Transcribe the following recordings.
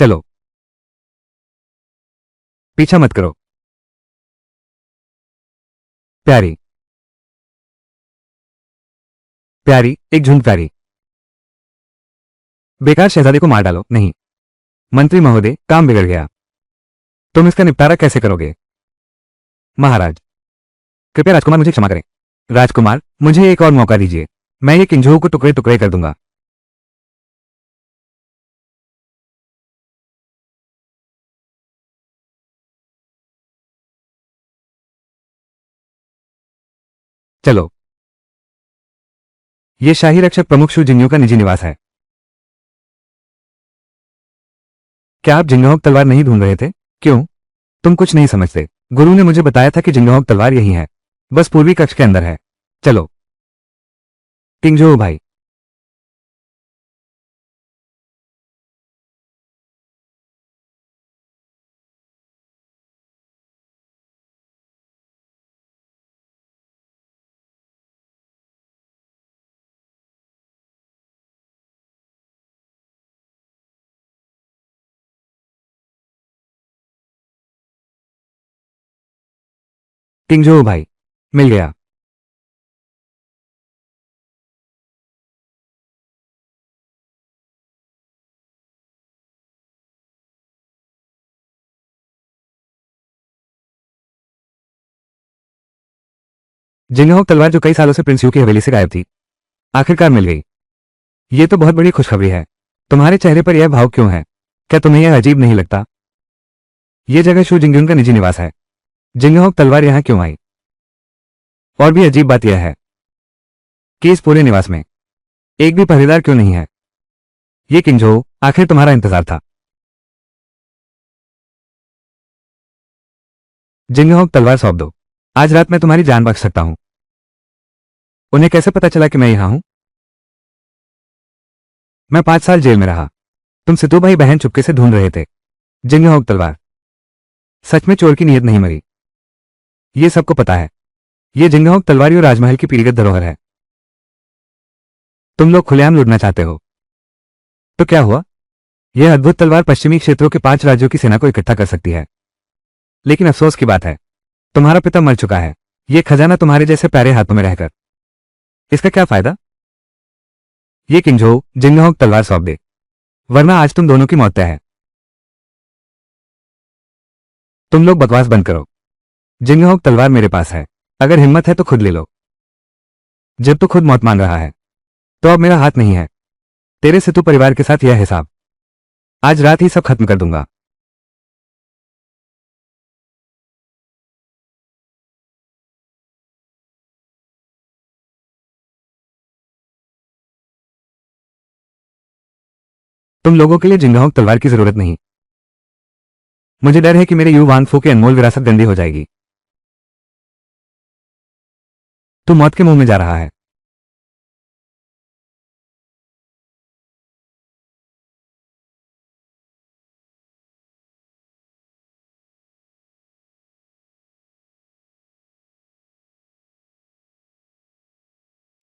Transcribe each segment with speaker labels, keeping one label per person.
Speaker 1: चलो, पीछा मत करो। प्यारी, प्यारी, एक झुंड प्यारी। बेकार शहजादे को मार डालो। नहीं, मंत्री महोदय, काम बिगड़ गया। तुम इसका निपटारा कैसे करोगे? महाराज, कृपया राजकुमार मुझे क्षमा करें। राजकुमार, मुझे एक और मौका दीजिए। मैं ये किंजोऊ को टुकड़े टुकड़े कर दूंगा। चलो, ये शाही रक्षक प्रमुख शू जिंगयों का निजी निवास है। क्या आप जिंगहोक तलवार नहीं ढूंढ रहे थे? क्यों? तुम कुछ नहीं समझते। गुरु ने मुझे बताया था कि जिंगहोक तलवार यही है, बस पूर्वी कक्ष के अंदर है। चलो, किंगजो भाई। किंगजो भाई, मिल गया। जिंगहोक तलवार जो कई सालों से प्रिंस यू की हवेली से गायब थी, आखिरकार मिल गई। ये तो बहुत बड़ी खुशखबरी है। तुम्हारे चेहरे पर यह भाव क्यों है? क्या तुम्हें यह अजीब नहीं लगता? यह जगह शू जिंगयुन का निजी निवास है। जिंगहोक तलवार यहां क्यों आई? और भी अजीब बात यह है कि इस पूरे निवास में एक भी पहरेदार क्यों नहीं है? ये किंजो, आखिर तुम्हारा इंतजार था। जिंगहोक तलवार सौंप दो। आज रात मैं तुम्हारी जान बख्श सकता हूं। उन्हें कैसे पता चला कि मैं यहां हूं? मैं 5 साल जेल में रहा। तुम सितु भाई बहन चुपके से ढूंढ रहे थे। जिंगहोक तलवार, सच में चोर की नीयत नहीं मरी। ये सबको पता है। ये जिंगहोक तलवार और राजमहल की पीढ़ीगत धरोहर है। तुम लोग खुलेआम लूटना चाहते हो। तो क्या हुआ? यह अद्भुत तलवार पश्चिमी क्षेत्रों के 5 राज्यों की सेना को इकट्ठा कर सकती है। लेकिन अफसोस की बात है, तुम्हारा पिता मर चुका है। यह खजाना तुम्हारे जैसे प्यारे हाथों में रहकर इसका क्या फायदा? ये किंजो, जिंगहोक तलवार सौंप दे, वरना आज तुम दोनों की मौत तय है। तुम लोग बकवास बंद करो। जिंगहोक तलवार मेरे पास है। अगर हिम्मत है तो खुद ले लो। जब तू खुद मौत मांग रहा है, तो अब मेरा हाथ नहीं है। तेरे सितु परिवार के साथ यह हिसाब आज रात ही सब खत्म कर दूंगा। तुम लोगों के लिए जिंगहोक तलवार की जरूरत नहीं। मुझे डर है कि मेरे यू वानफू की अनमोल विरासत गंदी हो जाएगी। तू मौत के मुंह में जा रहा है।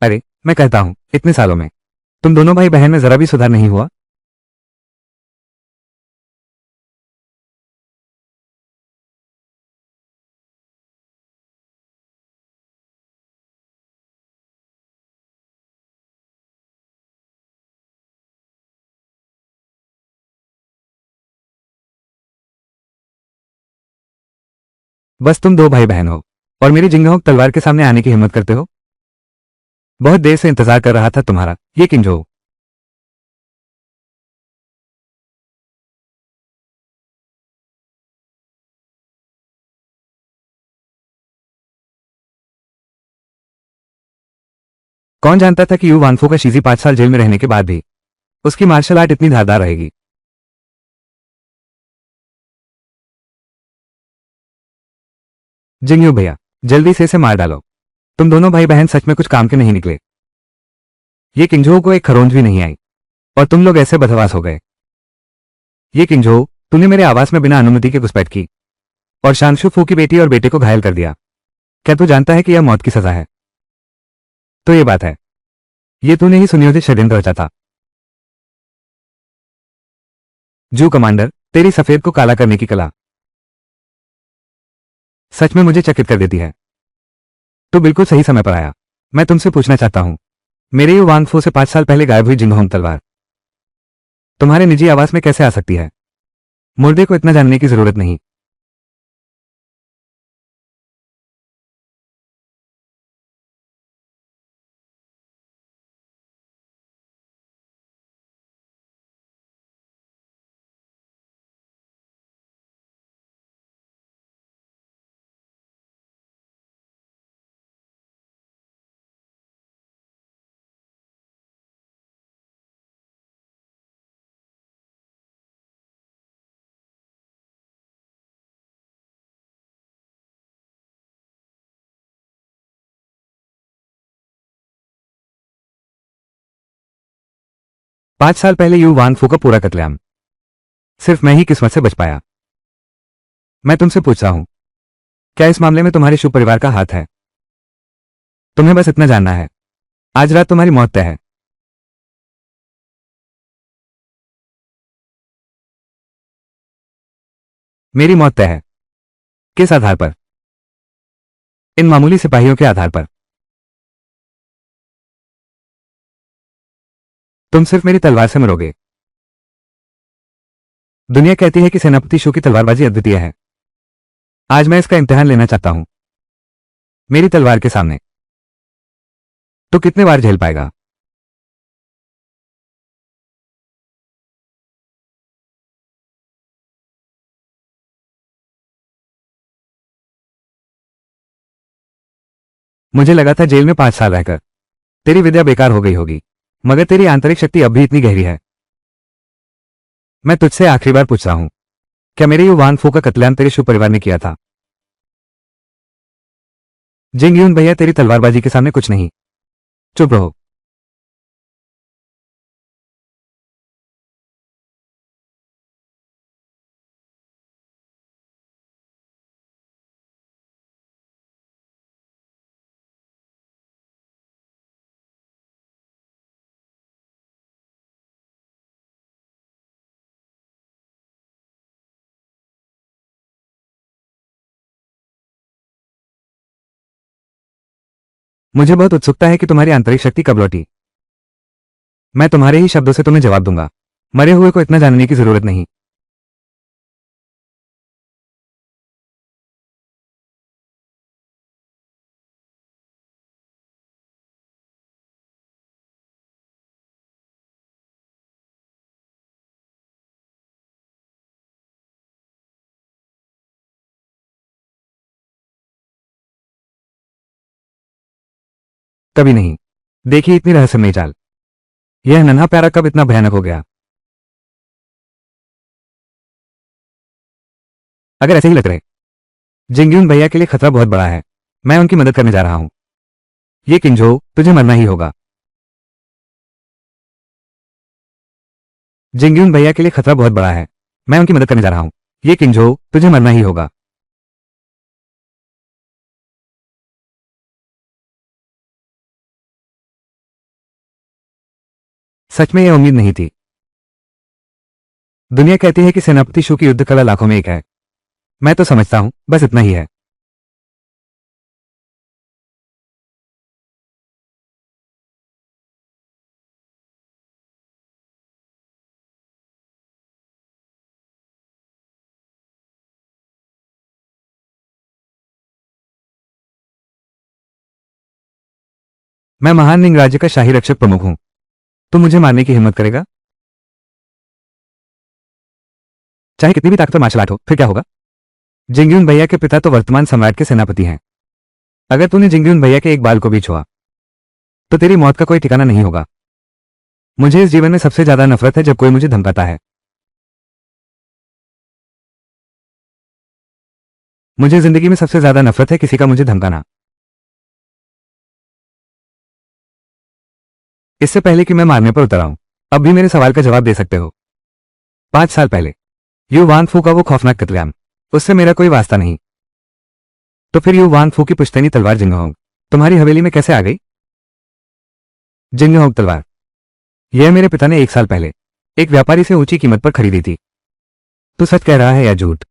Speaker 1: अरे, मैं कहता हूं, इतने सालों में तुम दोनों भाई बहन में जरा भी सुधार नहीं हुआ। बस तुम दो भाई बहन हो और मेरी जिंगहोक तलवार के सामने आने की हिम्मत करते हो। बहुत देर से इंतजार कर रहा था तुम्हारा ये किंजो। कौन जानता था कि यू वानफू का शीजी 5 साल जेल में रहने के बाद भी उसकी मार्शल आर्ट इतनी धारदार रहेगी। जिंगयू भैया, जल्दी से इसे मार डालो। तुम दोनों भाई बहन सच में कुछ काम के नहीं निकले। ये किंजो को एक खरोंच भी नहीं आई और तुम लोग ऐसे बदहवास हो गए। ये किंजो, तूने मेरे आवास में बिना अनुमति के घुसपैठ की और शानशु फू की बेटी और बेटे को घायल कर दिया। क्या तू जानता है कि यह मौत की सजा है? तो ये बात है, ये तूने ही सुनियोजित षड्यंत्र रचा था। जू कमांडर, तेरी सफेद को काला करने की कला सच में मुझे चकित कर देती है। तो बिल्कुल सही समय पर आया। मैं तुमसे पूछना चाहता हूं, मेरे यू वांग फू से 5 साल पहले गायब हुई जिंगहोंग तलवार तुम्हारे निजी आवास में कैसे आ सकती है? मुर्दे को इतना जानने की जरूरत नहीं। पांच साल पहले यू वान फू का पूरा कत्लेआम सिर्फ मैं ही किस्मत से बच पाया। मैं तुमसे पूछता हूं, क्या इस मामले में तुम्हारे शुभ परिवार का हाथ है? तुम्हें बस इतना जानना है, आज रात तुम्हारी मौत तय है। मेरी मौत तय है। किस आधार पर? इन मामूली सिपाहियों के आधार पर। तुम सिर्फ मेरी तलवार से मरोगे। दुनिया कहती है कि सेनापति शू की तलवारबाजी अद्वितीय है। आज मैं इसका इम्तिहान लेना चाहता हूं। मेरी तलवार के सामने तो कितने बार झेल पाएगा? मुझे लगा था जेल में 5 साल रहकर तेरी विद्या बेकार हो गई होगी, मगर तेरी आंतरिक शक्ति अब भी इतनी गहरी है। मैं तुझसे आखिरी बार पूछ रहा हूं, क्या मेरे यू वान फू का कत्लेआम तेरे शुभ परिवार ने किया था? जिंग यून भैया, तेरी तलवारबाजी के सामने कुछ नहीं। चुप रहो। मुझे बहुत उत्सुकता है कि तुम्हारी आंतरिक शक्ति कब लौटी। मैं तुम्हारे ही शब्दों से तुम्हें जवाब दूंगा। मरे हुए को इतना जानने की जरूरत नहीं। कभी नहीं देखी इतनी रहस्यमयी चाल। यह नन्हा प्यारा कब इतना भयानक हो गया? अगर ऐसे ही लग रहे, जिंगयून भैया के लिए खतरा बहुत बड़ा है। मैं उनकी मदद करने जा रहा हूं। ये किंजो, तुझे मरना ही होगा। जिंगयून भैया के लिए खतरा बहुत बड़ा है। मैं उनकी मदद करने जा रहा हूं। ये किंजो, तुझे मरना ही होगा। सच में यह उम्मीद नहीं थी। दुनिया कहती है कि सेनापति शू की युद्ध कला लाखों में एक है। मैं तो समझता हूं बस इतना ही है। मैं महान निंग राज्य का शाही रक्षक प्रमुख हूं। तुम मुझे मारने की हिम्मत करेगा? चाहे कितनी भी ताकतवर मार्शल आर्ट हो, फिर क्या होगा? जिंगयून भैया के पिता तो वर्तमान सम्राट के सेनापति हैं। अगर तूने जिंगयून भैया के एक बाल को भी छुआ तो तेरी मौत का कोई ठिकाना नहीं होगा। मुझे इस जीवन में सबसे ज्यादा नफरत है जब कोई मुझे धमकाता है। मुझे जिंदगी में सबसे ज्यादा नफरत है किसी का मुझे धमकाना। इससे पहले कि मैं मारने पर उतर आऊं, अब भी मेरे सवाल का जवाब दे सकते हो। 5 साल पहले यू वान फू का वो खौफनाक कत्लेआम, उससे मेरा कोई वास्ता नहीं। तो फिर यू वान फू की पुश्तैनी तलवार जिंगहोंग तुम्हारी हवेली में कैसे आ गई? जिंगहोंग तलवार, यह मेरे पिता ने 1 साल पहले एक व्यापारी से ऊंची कीमत पर खरीदी थी। तू सच कह रहा है या झूठ?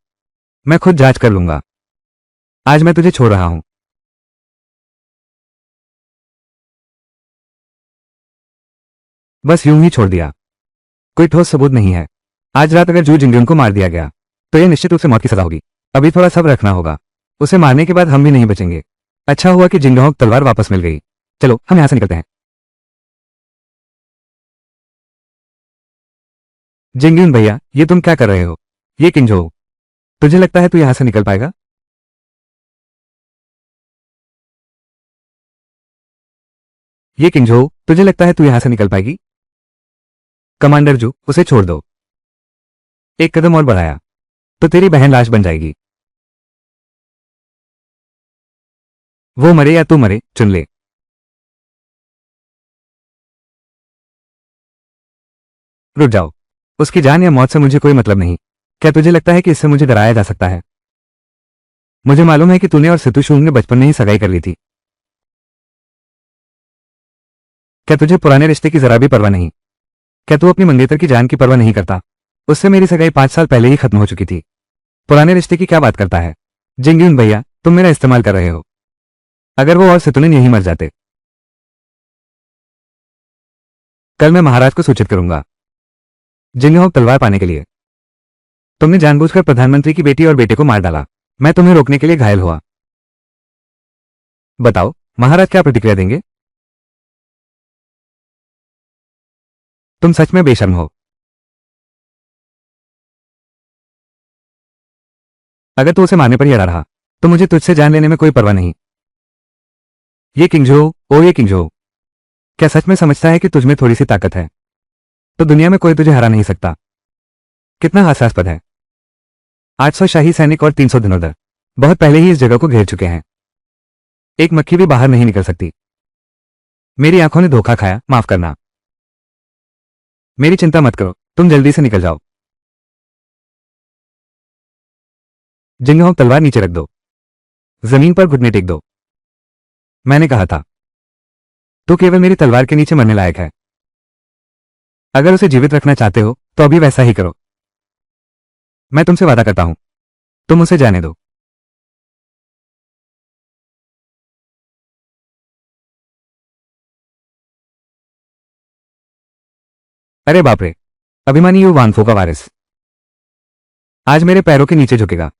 Speaker 1: मैं खुद जांच कर लूंगा। आज मैं तुझे छोड़ रहा हूं। बस यूं ही छोड़ दिया? कोई ठोस सबूत नहीं है? आज रात अगर जू जिंगयुन को मार दिया गया तो यह निश्चित रूप से मौत की सजा होगी। अभी थोड़ा सब्र रखना होगा। उसे मारने के बाद हम भी नहीं बचेंगे। अच्छा हुआ कि जिंगहोंग तलवार वापस मिल गई। चलो हम यहां से निकलते हैं। जिंगयुन भैया, ये तुम क्या कर रहे हो? ये किंजो, तुझे लगता है तू यहां से निकल पाएगा? ये किंजो, तुझे लगता है तू यहां से निकल पाएगी? कमांडर जू, उसे छोड़ दो। एक कदम और बढ़ाया तो तेरी बहन लाश बन जाएगी। वो मरे या तू मरे, चुन ले। रुक जाओ। उसकी जान या मौत से मुझे कोई मतलब नहीं। क्या तुझे लगता है कि इससे मुझे डराया जा सकता है? मुझे मालूम है कि तूने और सितुशुंग ने बचपन में ही सगाई कर ली थी। क्या तुझे पुराने रिश्ते की जरा भी परवाह नहीं? क्या तू अपनी मंगेतर की जान की परवाह नहीं करता? उससे मेरी सगाई 5 साल पहले ही खत्म हो चुकी थी। पुराने रिश्ते की क्या बात करता है? जिंगयुन भैया, तुम मेरा इस्तेमाल कर रहे हो। अगर वो और सितुनिन यहीं मर जाते, कल मैं महाराज को सूचित करूंगा। जिंगहोंग तलवार पाने के लिए तुमने जानबूझकर प्रधानमंत्री की बेटी और बेटे को मार डाला। मैं तुम्हें रोकने के लिए घायल हुआ। बताओ, महाराज क्या प्रतिक्रिया देंगे? तुम सच में बेशर्म हो। अगर तू उसे मारने पर ही अड़ा रहा तो मुझे तुझसे जान लेने में कोई परवाह नहीं। ये किंगजो, ओ ये किंगजो, क्या सच में समझता है कि तुझ में थोड़ी सी ताकत है तो दुनिया में कोई तुझे हरा नहीं सकता? कितना हास्यास्पद है। 800 शाही सैनिक और 300 धनुर्धर बहुत पहले ही इस जगह को घेर चुके हैं। एक मक्खी भी बाहर नहीं निकल सकती। मेरी आंखों ने धोखा खाया, माफ करना। मेरी चिंता मत करो, तुम जल्दी से निकल जाओ। जिंगहोंग तलवार नीचे रख दो। जमीन पर घुटने टेक दो। मैंने कहा था तू केवल मेरी तलवार के नीचे मरने लायक है। अगर उसे जीवित रखना चाहते हो तो अभी वैसा ही करो। मैं तुमसे वादा करता हूं, तुम उसे जाने दो। अरे बाप रे, अभिमानी यू वानफो का वारिस आज मेरे पैरों के नीचे झुकेगा।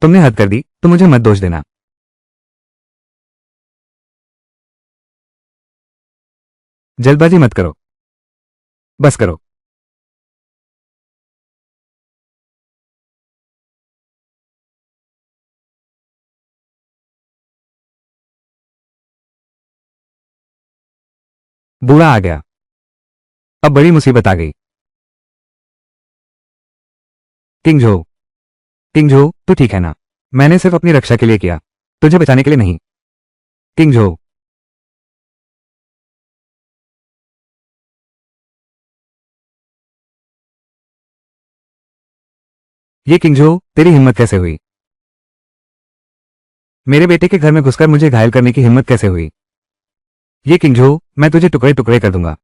Speaker 1: तुमने हद कर दी तो मुझे मत दोष देना। जल्दबाजी मत करो, बस करो। बूढ़ा आ गया। अब बड़ी मुसीबत आ गई। किंगजो, किंगजो, तू ठीक है ना? मैंने सिर्फ अपनी रक्षा के लिए किया, तुझे बचाने के लिए नहीं। किंगजो, ये किंगजो, तेरी हिम्मत कैसे हुई? मेरे बेटे के घर में घुसकर मुझे घायल करने की हिम्मत कैसे हुई? ये किंगजो, मैं तुझे टुकड़े टुकड़े कर दूंगा।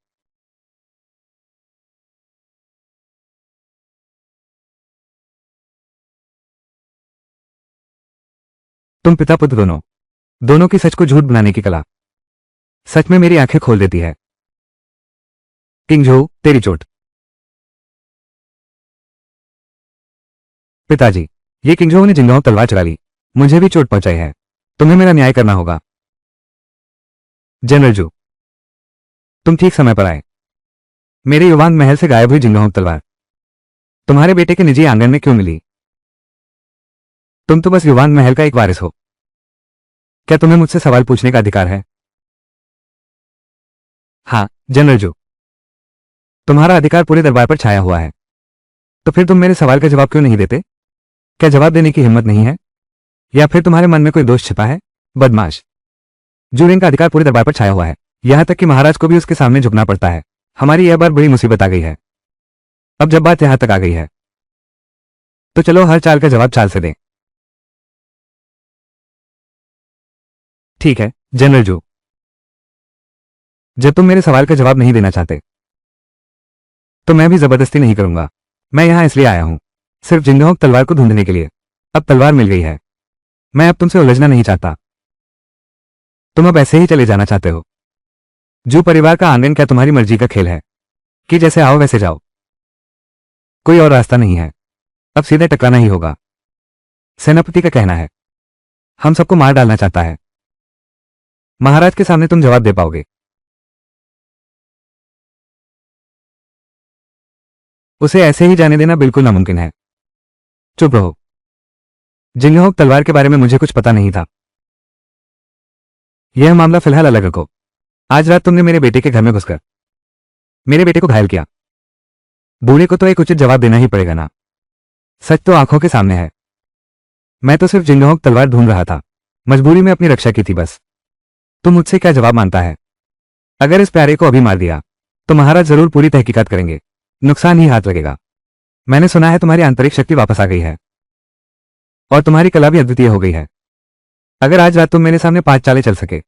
Speaker 1: तुम पिता पुत्र दोनों दोनों की सच को झूठ बनाने की कला सच में मेरी आंखें खोल देती है। किंगजो, तेरी चोट। पिताजी, ये किंगजो ने जिंगहोंग तलवार चला ली, मुझे भी चोट पहुंचाई है। तुम्हें मेरा न्याय करना होगा। जनरल जू, तुम ठीक समय पर आए। मेरे युवांग महल से गायब हुई जिंगहोंग तलवार तुम्हारे बेटे के निजी आंगन में क्यों मिली? तुम तो बस युवांग महल का एक वारिस हो। क्या तुम्हें मुझसे सवाल पूछने का अधिकार है? हाँ, जनरल जू, तुम्हारा अधिकार पूरे दरबार पर छाया हुआ है। तो फिर तुम मेरे सवाल का जवाब क्यों नहीं देते? क्या जवाब देने की हिम्मत नहीं है या फिर तुम्हारे मन में कोई दोष छिपा है? बदमाश, जूरिंग का अधिकार पूरे दरबार पर छाया हुआ है, यहां तक कि महाराज को भी उसके सामने झुकना पड़ता है। हमारी यह बार बड़ी मुसीबत आ गई है। अब जब बात यहां तक आ गई है तो चलो हर चाल का जवाब चाल से दें। ठीक है जनरल जो, जब तुम मेरे सवाल का जवाब नहीं देना चाहते तो मैं भी जबरदस्ती नहीं करूंगा। मैं यहां इसलिए आया हूं, सिर्फ जिंगहोक तलवार को ढूंढने के लिए। अब तलवार मिल गई है, मैं अब तुमसे उलझना नहीं चाहता। तुम अब ऐसे ही चले जाना चाहते हो। जो परिवार का आंगन क्या तुम्हारी मर्जी का खेल है कि जैसे आओ वैसे जाओ? कोई और रास्ता नहीं है, अब सीधे टकराना ही होगा। सेनापति का कहना है हम सबको मार डालना चाहता है। महाराज के सामने तुम जवाब दे पाओगे? उसे ऐसे ही जाने देना बिल्कुल नामुमकिन है। चुप रहो। जिंगहोक तलवार के बारे में मुझे कुछ पता नहीं था। यह मामला फिलहाल अलग रखो। आज रात तुमने मेरे बेटे के घर में घुसकर मेरे बेटे को घायल किया। बूढ़े को तो एक उचित जवाब देना ही पड़ेगा ना। सच तो आंखों के सामने है। मैं तो सिर्फ जिंगहोक तलवार ढूंढ रहा था, मजबूरी में अपनी रक्षा की थी बस। तुम मुझसे क्या जवाब मांगता है? अगर इस प्यारे को अभी मार दिया तो महाराज जरूर पूरी तहकीकात करेंगे, नुकसान ही हाथ लगेगा। मैंने सुना है तुम्हारी आंतरिक शक्ति वापस आ गई है और तुम्हारी कला भी अद्वितीय हो गई है। अगर आज रात तुम मेरे सामने 5 चालें चल सके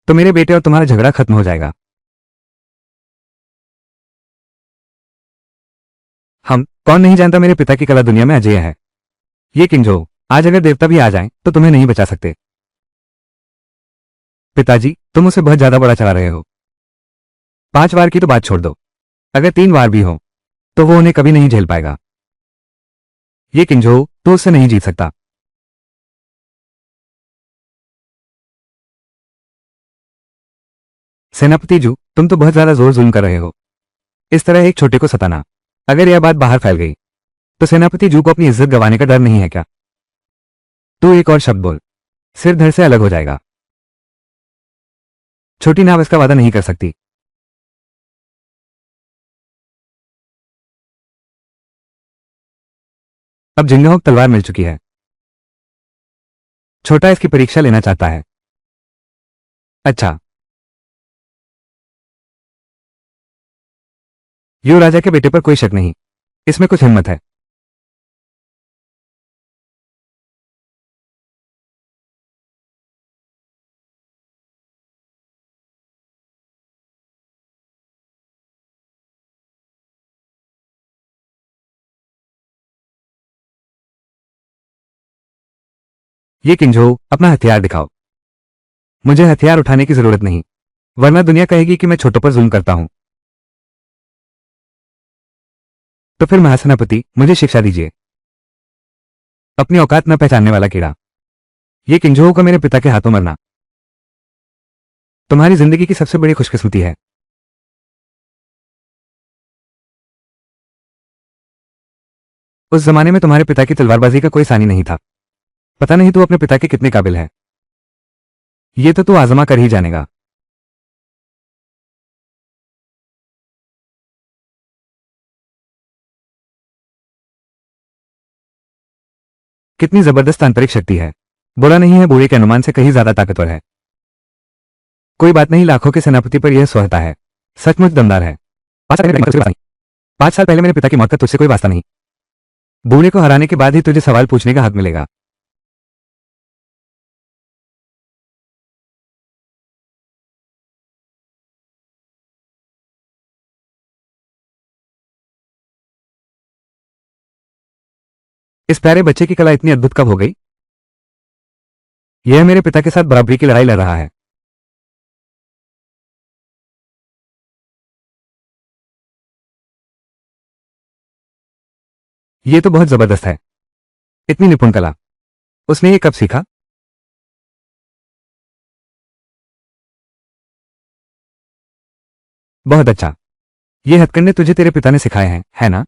Speaker 1: तो मेरे बेटे और तुम्हारा झगड़ा खत्म हो जाएगा। हम कौन नहीं जानता मेरे पिता की कला दुनिया में अजेय है। ये किंजो, आज अगर देवता भी आ जाएं तो तुम्हें नहीं बचा सकते। पिताजी तुम उसे बहुत ज्यादा बड़ा चला रहे हो। 5 वार की तो बात छोड़ दो, अगर 3 वार भी हो तो वो उन्हें कभी नहीं झेल पाएगा। ये किंजो तो उससे नहीं जीत सकता। सेनापति जू तुम तो बहुत ज्यादा जोर जुल्म कर रहे हो। इस तरह एक छोटे को सताना, अगर यह बात बाहर फैल गई तो सेनापति जू को अपनी इज्जत गंवाने का डर नहीं है क्या? तू एक और शब्द बोल, सिर धड़ से अलग हो जाएगा। छोटी नाव इसका वादा नहीं कर सकती। अब जिंगहोक तलवार मिल चुकी है, छोटा इसकी परीक्षा लेना चाहता है। अच्छा, यू राजा के बेटे पर कोई शक नहीं, इसमें कुछ हिम्मत है। ये किंजो अपना हथियार दिखाओ। मुझे हथियार उठाने की जरूरत नहीं, वरना दुनिया कहेगी कि मैं छोटों पर जुल्म करता हूं। तो फिर महासेनापति मुझे शिक्षा दीजिए। अपनी औकात न पहचानने वाला कीड़ा। ये किंजो को मेरे पिता के हाथों मरना तुम्हारी जिंदगी की सबसे बड़ी खुशकिस्मती है। उस जमाने में तुम्हारे पिता की तलवारबाजी का कोई सानी नहीं था। पता नहीं तू अपने पिता के कितने काबिल है, ये तो तू आजमा कर ही जानेगा। कितनी जबरदस्त आंतरिक शक्ति है। बुरा नहीं है, बूढ़े के अनुमान से कहीं ज्यादा ताकतवर है। कोई बात नहीं, लाखों के सेनापति पर यह सोहता है, सचमुच दमदार है। 5 साल पहले मेरे पिता की मौत का तुझसे कोई वास्ता नहीं। बूढ़े को हराने के बाद ही तुझे सवाल पूछने का हक मिलेगा। इस प्यारे बच्चे की कला इतनी अद्भुत कब हो गई? यह मेरे पिता के साथ बराबरी की लड़ाई लड़ रहा है। यह तो बहुत जबरदस्त है, इतनी निपुण कला उसने ये कब सीखा? बहुत अच्छा, ये हथकंडे तुझे तेरे पिता ने सिखाए हैं, है ना?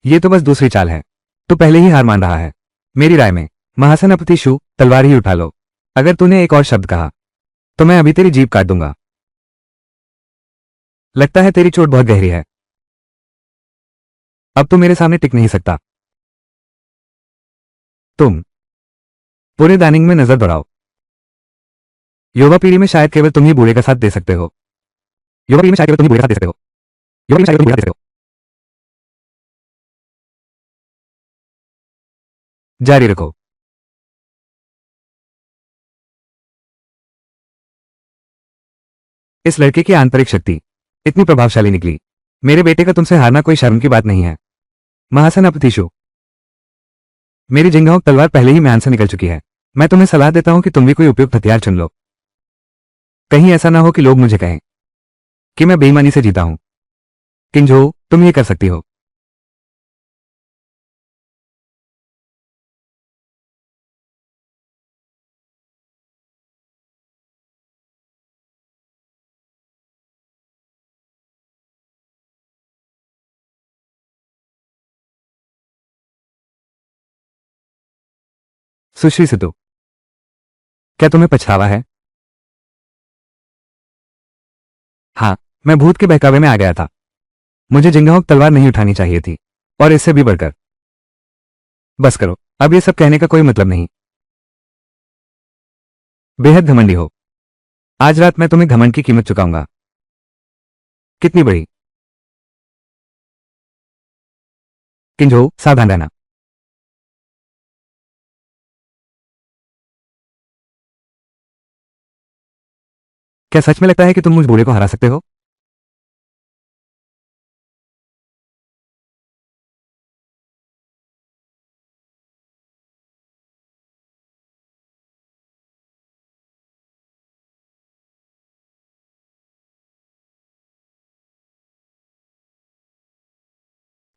Speaker 1: ये तो बस दूसरी चाल है, तू पहले ही हार मान रहा है। मेरी राय में महासेनापति शू तलवार ही उठा लो। अगर तूने एक और शब्द कहा तो मैं अभी तेरी जीभ काट दूंगा। लगता है तेरी चोट बहुत गहरी है, अब तू मेरे सामने टिक नहीं सकता। तुम पूरे दानिंग में नजर दौड़ाओ। युवा पीढ़ी में शायद केवल तुम ही बूढ़े का साथ दे सकते हो। युवा पीढ़ी में शायद केवल तुम ही बूढ़े का साथ दे सकते हो। युवा पीढ़ी में शायद केवल तुम ही बूढ़े का साथ दे सकते हो। जारी रखो। इस लड़के की आंतरिक शक्ति इतनी प्रभावशाली निकली। मेरे बेटे का तुमसे हारना कोई शर्म की बात नहीं है। महासेनापतिशु, मेरी जिंगाओं तलवार पहले ही म्यान से निकल चुकी है। मैं तुम्हें सलाह देता हूं कि तुम भी कोई उपयुक्त हथियार चुन लो। कहीं ऐसा ना हो कि लोग मुझे कहें कि मैं बेईमानी से जीता हूं। किंजो, तुम ये कर सकती हो। सुश्री सितु, क्या तुम्हें पछतावा है? हाँ, मैं भूत के बहकावे में आ गया था। मुझे जिंगाहों तलवार नहीं उठानी चाहिए थी, और इससे भी बढ़कर। बस करो, अब ये सब कहने का कोई मतलब नहीं। बेहद घमंडी हो। आज रात मैं तुम्हें घमंड की कीमत चुकाऊंगा। कितनी बड़ी? किंजो, सावधान रहना। क्या सच में लगता है कि तुम मुझ बूढ़े को हरा सकते हो?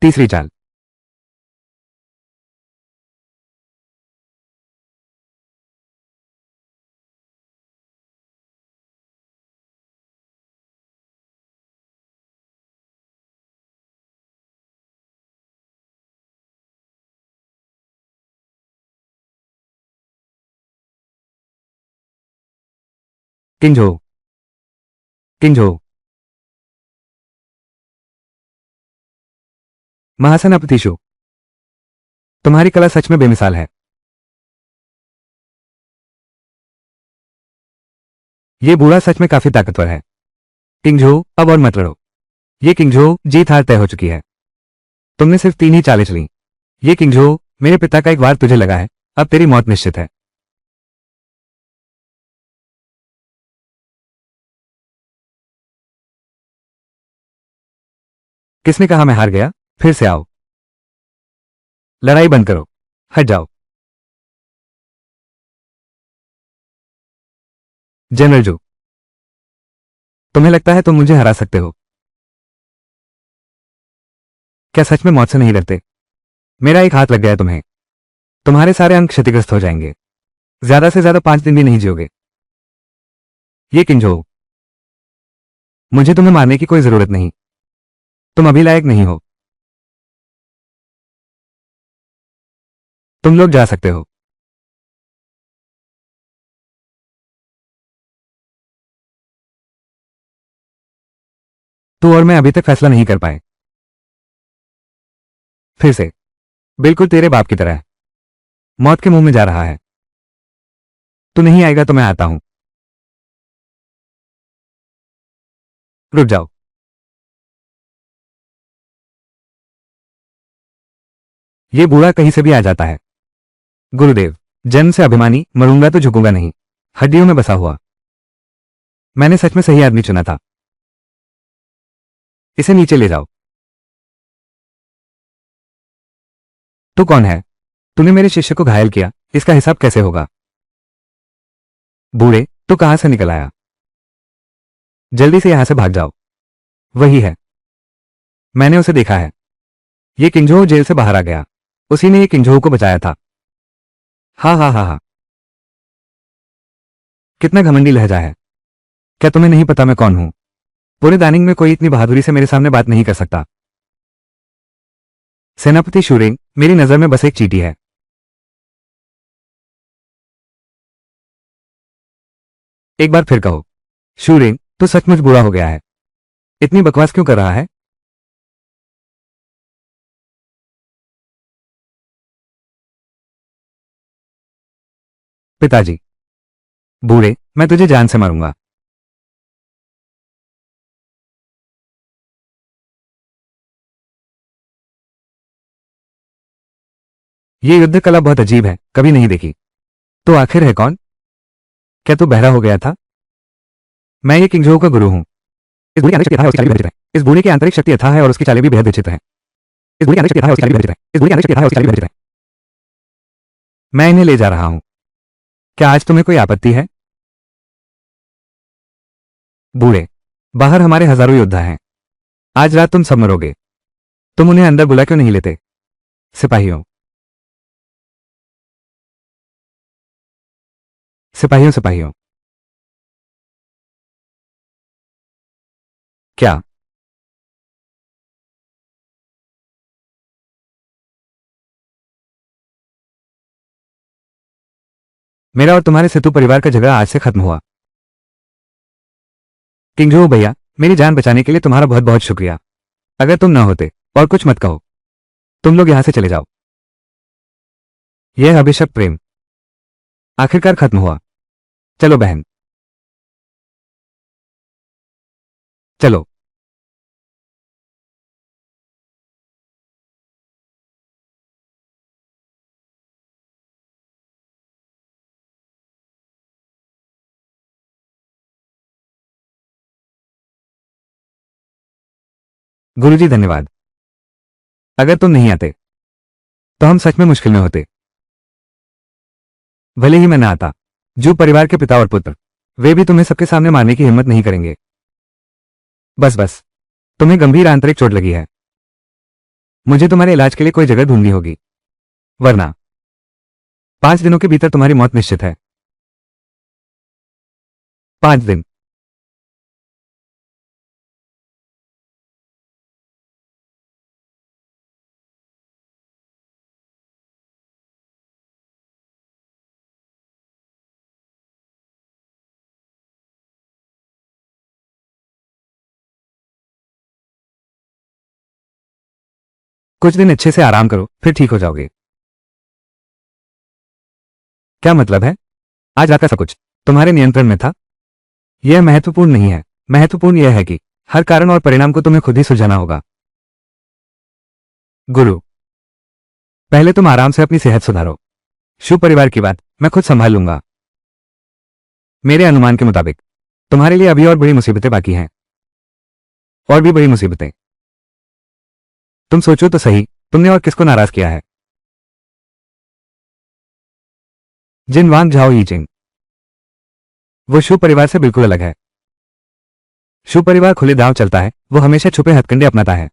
Speaker 1: तीसरी चाल। किंजो, किंजो। महासेनापतिशु, तुम्हारी कला सच में बेमिसाल है। ये बूढ़ा सच में काफी ताकतवर है। किंजो, अब और मत लड़ो। ये किंजो, जीत हार तय हो चुकी है। तुमने सिर्फ 3 ही चालें चली। ये किंजो, मेरे पिता का एक वार तुझे लगा है, अब तेरी मौत निश्चित है। किसने कहा मैं हार गया? फिर से आओ। लड़ाई बंद करो। हट जाओ। जनरल जू, तुम्हें लगता है तुम मुझे हरा सकते हो? क्या सच में मौत से नहीं डरते? मेरा एक हाथ लग गया तुम्हें, तुम्हारे सारे अंग क्षतिग्रस्त हो जाएंगे। ज्यादा से ज्यादा 5 दिन भी नहीं जियोगे। ये किंजो, मुझे तुम्हें मारने की कोई जरूरत नहीं। तुम अभी लायक नहीं हो। तुम लोग जा सकते हो। तू और मैं अभी तक फैसला नहीं कर पाए। फिर से, बिल्कुल तेरे बाप की तरह है। मौत के मुंह में जा रहा है। तू नहीं आएगा तो मैं आता हूं। रुक जाओ। ये बूढ़ा कहीं से भी आ जाता है। गुरुदेव, जन्म से अभिमानी, मरूंगा तो झुकूंगा नहीं। हड्डियों में बसा हुआ। मैंने सच में सही आदमी चुना था। इसे नीचे ले जाओ। तू कौन है? तूने मेरे शिष्य को घायल किया, इसका हिसाब कैसे होगा? बूढ़े, तू कहां से निकल आया? जल्दी से यहां से भाग जाओ। वही है, मैंने उसे देखा है। ये किंजो जेल से बाहर आ गया। उसी ने ये किंजो को बचाया था। हा हा हा हा। कितना घमंडी लहजा है। क्या तुम्हें नहीं पता मैं कौन हूं? पूरे दानिंग में कोई इतनी बहादुरी से मेरे सामने बात नहीं कर सकता। सेनापति शूरेंग, मेरी नजर में बस एक चींटी है। एक बार फिर कहो। शूरेंग, तू सचमुच बुरा हो गया है। इतनी बकवास क्यों कर रहा है? पिताजी। बूढ़े, मैं तुझे जान से मारूंगा। ये युद्ध कला बहुत अजीब है, कभी नहीं देखी। तो आखिर है कौन? क्या तू बहरा हो गया था? मैं ये किंगजो का गुरु हूँ। इस बूढ़े की आंतरिक शक्ति अथाह है और उसकी चालें भी बेहद विचित्र हैं। इस बूढ़े की आंतरिक शक्ति अथाह है और उसकी चालें भी बेहद विचित्र हैं। इस बूढ़े की आंतरिक शक्ति अथाह है और उसकी चालें भी बेहद विचित्र हैं। इस बूढ़े की आंतरिक शक्ति अथाह है और उसकी चालें भी बेहद विचित्र हैं। मैं इन्हें ले जा रहा हूँ। क्या आज तुम्हें कोई आपत्ति है? बूढ़े, बाहर हमारे हजारों योद्धा हैं। आज रात तुम सब मरोगे। तुम उन्हें अंदर बुला क्यों नहीं लेते? सिपाहियों, सिपाहियों, सिपाहियों। क्या? मेरा और तुम्हारे सेतु परिवार का झगड़ा आज से खत्म हुआ। किंगजो भैया, मेरी जान बचाने के लिए तुम्हारा बहुत बहुत शुक्रिया। अगर तुम ना होते, और कुछ मत कहो, तुम लोग यहां से चले जाओ। यह अभिशप्त प्रेम आखिरकार खत्म हुआ। चलो बहन, चलो। गुरुजी धन्यवाद। अगर तुम नहीं आते तो हम सच में मुश्किल में होते। भले ही मैं ना आता, जू परिवार के पिता और पुत्र, वे भी तुम्हें सबके सामने मारने की हिम्मत नहीं करेंगे। बस बस, तुम्हें गंभीर आंतरिक चोट लगी है। मुझे तुम्हारे इलाज के लिए कोई जगह ढूंढनी होगी, वरना 5 दिनों के भीतर तुम्हारी मौत निश्चित है। 5 दिन। कुछ दिन अच्छे से आराम करो, फिर ठीक हो जाओगे। क्या मतलब है? आज रात का सब कुछ तुम्हारे नियंत्रण में था? यह महत्वपूर्ण नहीं है। महत्वपूर्ण यह है कि हर कारण और परिणाम को तुम्हें खुद ही सुलझाना होगा। गुरु, पहले तुम आराम से अपनी सेहत सुधारो। शुभ परिवार की बात मैं खुद संभाल लूंगा। मेरे अनुमान के मुताबिक तुम्हारे लिए अभी और बड़ी मुसीबतें बाकी हैं। और भी बड़ी मुसीबतें। तुम सोचो तो सही, तुमने और किसको नाराज किया है? जिन वांग झाओ यीचिंग। वो शुभ परिवार से बिल्कुल अलग है। शुभ परिवार खुले दांव चलता है, वो हमेशा छुपे हथकंडे अपनाता है।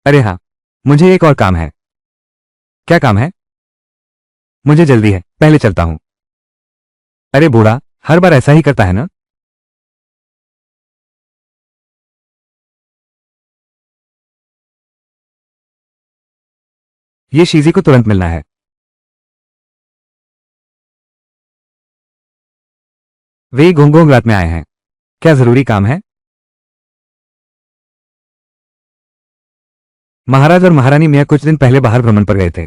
Speaker 1: अरे हाँ, मुझे एक और काम है। क्या काम है? मुझे जल्दी है, पहले चलता हूं। अरे बूढ़ा, हर बार ऐसा ही करता है ना? ये शीजी को तुरंत मिलना है। वे ही घोंघोंग रात में आए हैं। क्या जरूरी काम है? महाराज और महारानी मियाँ कुछ दिन पहले बाहर भ्रमण पर गए थे।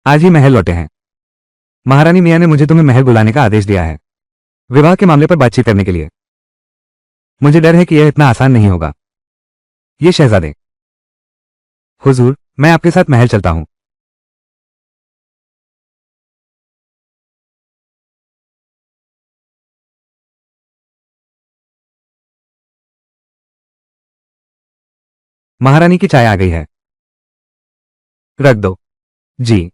Speaker 1: आज ही महल लौटे हैं। महारानी मियाँ ने मुझे तुम्हें महल बुलाने का आदेश दिया है, विवाह के मामले पर बातचीत करने के लिए। मुझे डर है कि यह इतना आसान नहीं होगा। ये शहजादे। हुजूर, मैं आपके साथ महल चलता हूं। महारानी की चाय आ गई है। रख दो। जी।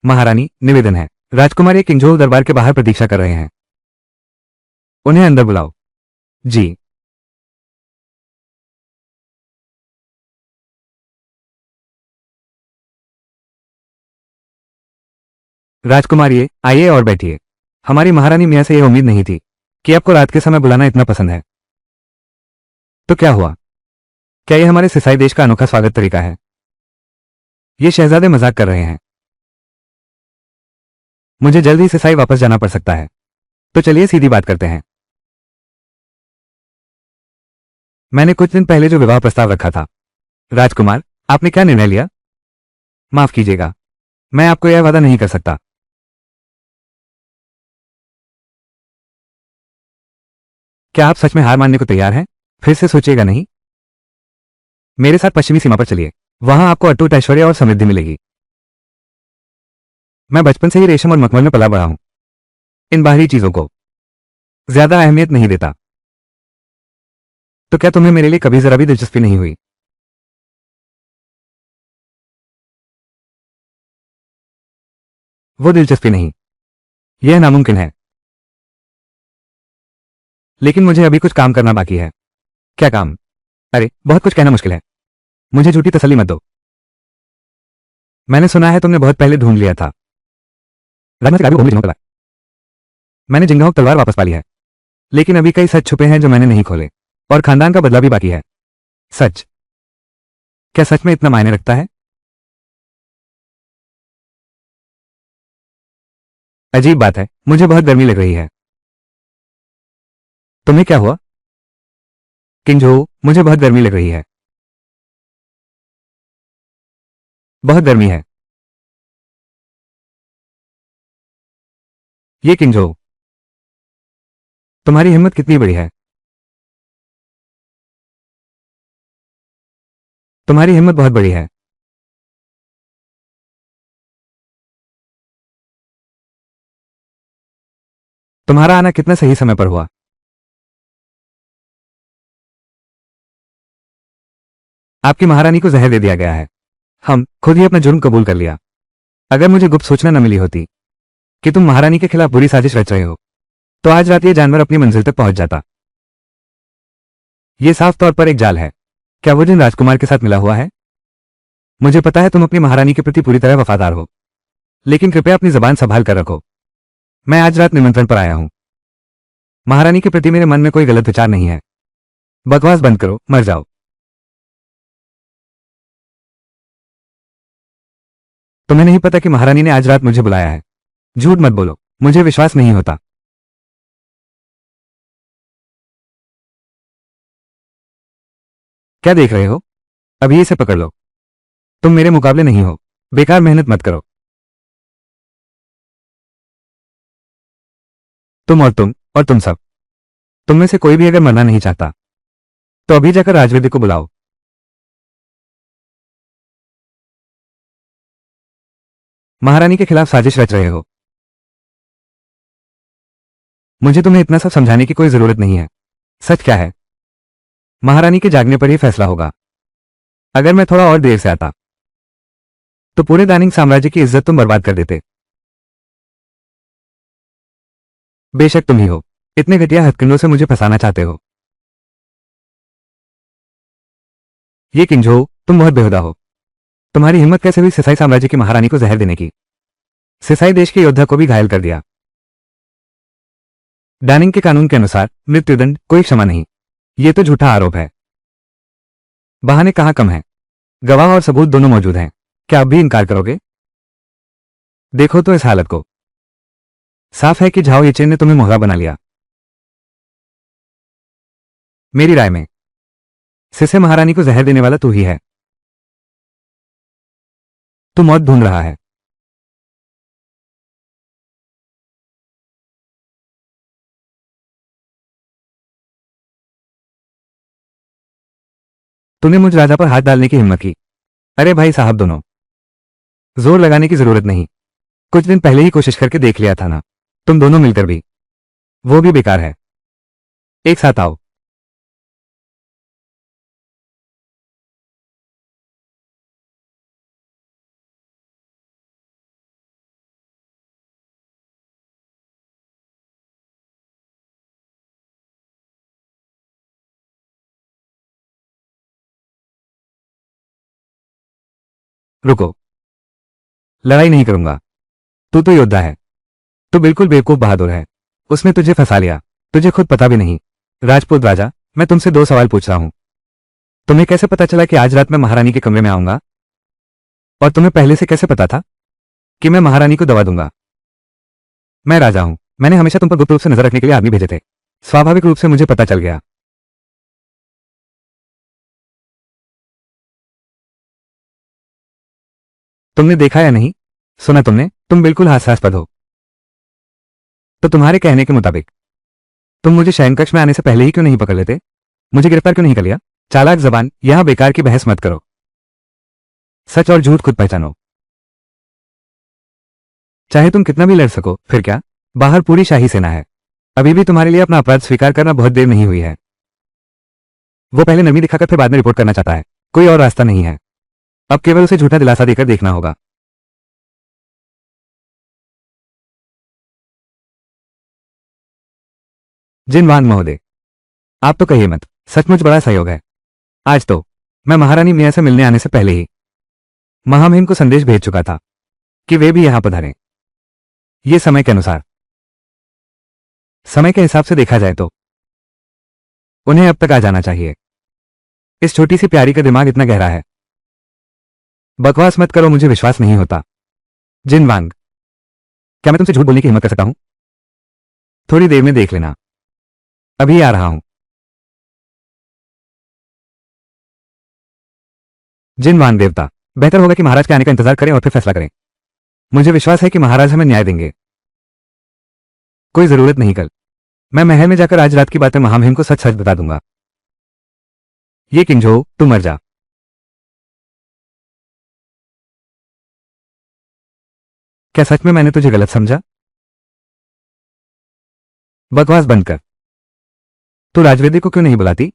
Speaker 1: महारानी, निवेदन है। राजकुमारी किंगजोल दरबार के बाहर प्रतीक्षा कर रहे हैं। उन्हें अंदर बुलाओ। जी। राजकुमारी, आइए और बैठिए। हमारी महारानी मियाँ से यह उम्मीद नहीं थी कि आपको रात के समय बुलाना इतना पसंद है। तो क्या हुआ? क्या यह हमारे सिसाई देश का अनोखा स्वागत तरीका है? ये शहजादे मजाक कर रहे हैं। मुझे जल्द ही सिसाई वापस जाना पड़ सकता है। तो चलिए सीधी बात करते हैं। मैंने कुछ दिन पहले जो विवाह प्रस्ताव रखा था, राजकुमार, आपने क्या निर्णय लिया? माफ कीजिएगा, मैं आपको यह वादा नहीं कर सकता। क्या आप सच में हार मानने को तैयार हैं? फिर से सोचिएगा नहीं। मेरे साथ पश्चिमी सीमा पर चलिए, वहां आपको अटूट ऐश्वर्य और समृद्धि मिलेगी। मैं बचपन से ही रेशम और मखमल में पला बड़ा हूं, इन बाहरी चीजों को ज्यादा अहमियत नहीं देता। तो क्या तुम्हें मेरे लिए कभी जरा भी दिलचस्पी नहीं हुई? वो दिलचस्पी नहीं, यह नामुमकिन है। लेकिन मुझे अभी कुछ काम करना बाकी है। क्या काम? अरे, बहुत कुछ कहना मुश्किल है, मुझे झूठी तसल्ली मत दो। मैंने सुना है तुमने बहुत पहले ढूंढ लिया था। राजमा से काबू तलवार। मैंने जिंगाहोक तलवार वापस पा ली है, लेकिन अभी कई सच छुपे हैं जो मैंने नहीं खोले, और खानदान का बदला भी बाकी है। सच? क्या सच में इतना मायने रखता है? अजीब बात है, मुझे बहुत गर्मी लग रही है। तुम्हें क्या हुआ? किंजो, मुझे बहुत गर्मी लग रही है। बहुत गर्मी है। ये किंजो, तुम्हारी हिम्मत कितनी बड़ी है। तुम्हारी हिम्मत बहुत बड़ी है। तुम्हारा आना कितना सही समय पर हुआ। आपकी महारानी को जहर दे दिया गया है। हम खुद ही अपना जुर्म कबूल कर लिया। अगर मुझे गुप्त सूचना न मिली होती कि तुम महारानी के खिलाफ बुरी साजिश रच रहे हो, तो आज रात ये जानवर अपनी मंजिल तक पहुंच जाता। ये साफ तौर पर एक जाल है। क्या वो जिन राजकुमार के साथ मिला हुआ है? मुझे पता है तुम अपनी महारानी के प्रति पूरी तरह वफादार हो, लेकिन कृपया अपनी जबान संभाल कर रखो। मैं आज रात निमंत्रण पर आया हूं। महारानी के प्रति मेरे मन में कोई गलत विचार नहीं है। बकवास बंद करो, मर जाओ। तुम्हें नहीं पता कि महारानी ने आज रात मुझे बुलाया है? झूठ मत बोलो, मुझे विश्वास नहीं होता। क्या देख रहे हो? अभी इसे पकड़ लो। तुम मेरे मुकाबले नहीं हो, बेकार मेहनत मत करो। तुम और तुम सब, तुम में से कोई भी अगर मरना नहीं चाहता, तो अभी जाकर राजवेदी को बुलाओ। महारानी के खिलाफ साजिश रच रहे हो। मुझे तुम्हें इतना सब समझाने की कोई जरूरत नहीं है। सच क्या है? महारानी के जागने पर ही फैसला होगा। अगर मैं थोड़ा और देर से आता, तो पूरे दानिंग साम्राज्य की इज्जत तुम बर्बाद कर देते। बेशक तुम ही हो, इतने घटिया हथकंडों से मुझे फंसाना चाहते हो। ये किंजो, तुम बहुत बेहुदा हो। तुम्हारी हिम्मत कैसे हुई सिसाई साम्राज्य की महारानी को जहर देने की? सिसाई देश के योद्धा को भी घायल कर दिया। डानिंग के कानून के अनुसार मृत्युदंड, कोई क्षमा नहीं। ये तो झूठा आरोप है। बहाने कहां कम हैं? गवाह और सबूत दोनों मौजूद हैं। क्या अब भी इनकार करोगे? देखो तो इस हालत को। साफ है कि झाओ येचेन ने तुम्हें मोहरा बना लिया। मेरी राय में सिसे महारानी को जहर देने वाला तू ही है। तू मौत ढूंढ रहा है। तूने मुझ राजा पर हाथ डालने की हिम्मत की। अरे भाई साहब दोनों, जोर लगाने की जरूरत नहीं। कुछ दिन पहले ही कोशिश करके देख लिया था ना। तुम दोनों मिलकर भी, वो भी बेकार है। एक साथ आओ। रुको, लड़ाई नहीं करूंगा। तू तो योद्धा है। तू बिल्कुल बेवकूफ बहादुर है। उसने तुझे फंसा लिया, तुझे खुद पता भी नहीं। राजपूत राजा, मैं तुमसे दो सवाल पूछ रहा हूं। तुम्हें कैसे पता चला कि आज रात मैं महारानी के कमरे में आऊंगा? और तुम्हें पहले से कैसे पता था कि मैं महारानी को दवा दूंगा? मैं राजा हूं, मैंने हमेशा तुम पर गुप्त रूप से नजर रखने के लिए आदमी भेजे थे। स्वाभाविक रूप से मुझे पता चल गया। तुमने देखा या नहीं? सुना तुमने? तुम बिल्कुल हास्यास्पद हो। तो तुम्हारे कहने के मुताबिक तुम मुझे शयन कक्ष में आने से पहले ही क्यों नहीं पकड़ लेते? मुझे गिरफ्तार क्यों नहीं कर लिया? चालाक जबान, यहां बेकार की बहस मत करो। सच और झूठ खुद पहचानो। चाहे तुम कितना भी लड़ सको, फिर क्या, बाहर पूरी शाही सेना है। अभी भी तुम्हारे लिए अपना अपराध स्वीकार करना बहुत देर नहीं हुई है। वो पहले नरमी दिखाकर फिर बाद में रिपोर्ट करना चाहता है। कोई और रास्ता नहीं है। अब केवल उसे झूठा दिलासा देकर देखना होगा। जिनवांग महोदय, आप तो कहिए मत, सचमुच बड़ा सहयोग है। आज तो मैं महारानी मिया से मिलने आने से पहले ही महामहिम को संदेश भेज चुका था कि वे भी यहां पधारें। ये समय के अनुसार, समय के हिसाब से देखा जाए तो उन्हें अब तक आ जाना चाहिए। इस छोटी सी प्यारी का दिमाग इतना गहरा है। बकवास मत करो, मुझे विश्वास नहीं होता। जिनवांग, क्या मैं तुमसे झूठ बोलने की हिम्मत कर सकता हूं? थोड़ी देर में देख लेना, अभी आ रहा हूं। जिनवांग देवता, बेहतर होगा कि महाराज के आने का इंतजार करें और फिर फैसला करें। मुझे विश्वास है कि महाराज हमें न्याय देंगे। कोई जरूरत नहीं, कल मैं महल में जाकर आज रात की बातें महामहिम को सच सच बता दूंगा। ये किंजो, तू मर जा। क्या सच में मैंने तुझे गलत समझा? बकवास बंद कर। तू राजवेदी को क्यों नहीं बुलाती?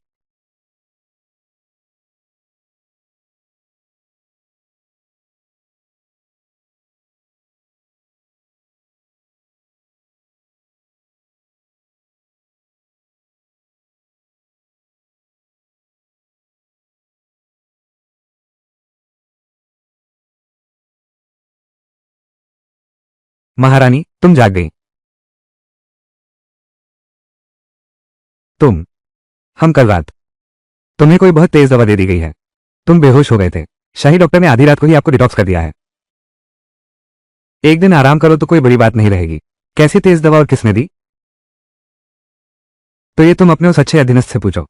Speaker 1: महारानी, तुम जाग गई। तुम, हम कल रात, तुम्हें कोई बहुत तेज दवा दे दी गई है। तुम बेहोश हो गए थे। शाही डॉक्टर ने आधी रात को ही आपको डिटॉक्स कर दिया है। एक दिन आराम करो तो कोई बड़ी बात नहीं रहेगी। कैसी तेज दवा और किसने दी? तो ये तुम अपने उस अच्छे अधीनस्थ से पूछो।